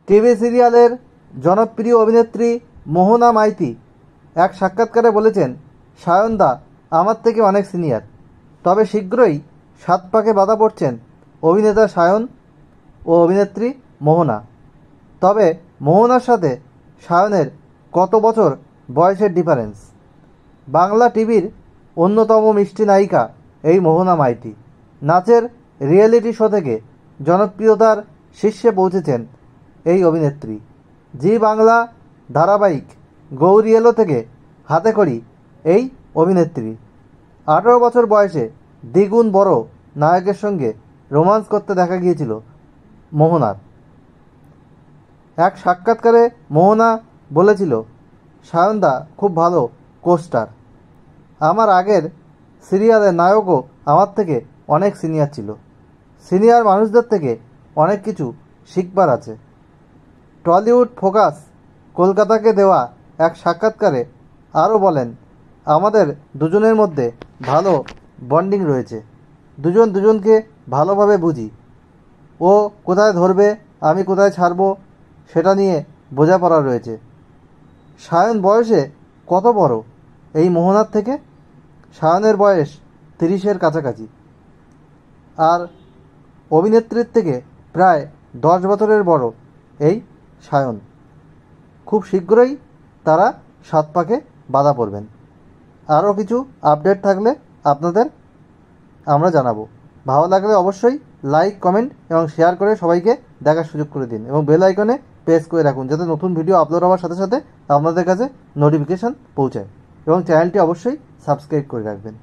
TV সিরিয়ালের জনপ্রিয় অভিনেত্রী মোহনা মাইতি এক সাক্ষাৎকারে বলেছেন, সায়নদা আমার থেকে অনেক সিনিয়র, তবে শীঘ্রই 7 পাকে বাধা পড়ছেন অভিনেতা সায়ন ও অভিনেত্রী মোহনা। তবে মোহনার সাথে সায়নের কত বছর বয়সের ডিফারেন্স? বাংলা টিভির অন্যতম মিষ্টি নায়িকা এই মোহনা মাইতি। নাচের রিয়েলিটি শো থেকে জনপ্রিয়তার শীর্ষে পৌঁছেছেন এই অভিনেত্রী। জি বাংলা ধারাবাহিক গৌরী এলো থেকে হাতেখড়ি এই অভিনেত্রী। 18 বছর বয়সে দ্বিগুণ বড় নায়কের সঙ্গে রোমান্স করতে দেখা গিয়েছিল মোহনার। এক সাক্ষাৎকারে মোহনা বলেছিল, সায়নদা খুব ভালো কোস্টার। আমার আগের সিরিয়ালের নায়কও আমার থেকে অনেক সিনিয়র ছিল। সিনিয়র মানুষদের থেকে অনেক কিছু শিখবার আছে। টলিউড ফোকাস কলকাতাকে দেওয়া এক সাক্ষাৎকারে আরও বলেন, আমাদের দুজনের মধ্যে ভালো বন্ডিং রয়েছে। দুজন দুজনকে ভালোভাবে বুঝি। ও কোথায় ধরবে, আমি কোথায় ছাড়ব, সেটা নিয়ে বোঝাপড়া রয়েছে। সায়ন বয়সে কত বড় এই মোহনার থেকে? সায়নের বয়স 30-এর কাছাকাছি, আর অভিনেত্রীর থেকে প্রায় 10 বছরের বড় এই সায়ন। খুব শীঘ্রই তারা 7 পাকে বাধা পড়বেন। আরও কিছু আপডেট থাকলে আপনাদের আমরা জানাবো। ভালো লাগলে অবশ্যই লাইক, কমেন্ট এবং শেয়ার করে সবাইকে দেখার সুযোগ করে দিন এবং বেল আইকনে প্রেস করে রাখুন, যাতে নতুন ভিডিও আপলোড হওয়ার সাথে সাথে আপনাদের কাছে নোটিফিকেশান পৌঁছায়, এবং চ্যানেলটি অবশ্যই সাবস্ক্রাইব করে রাখবেন।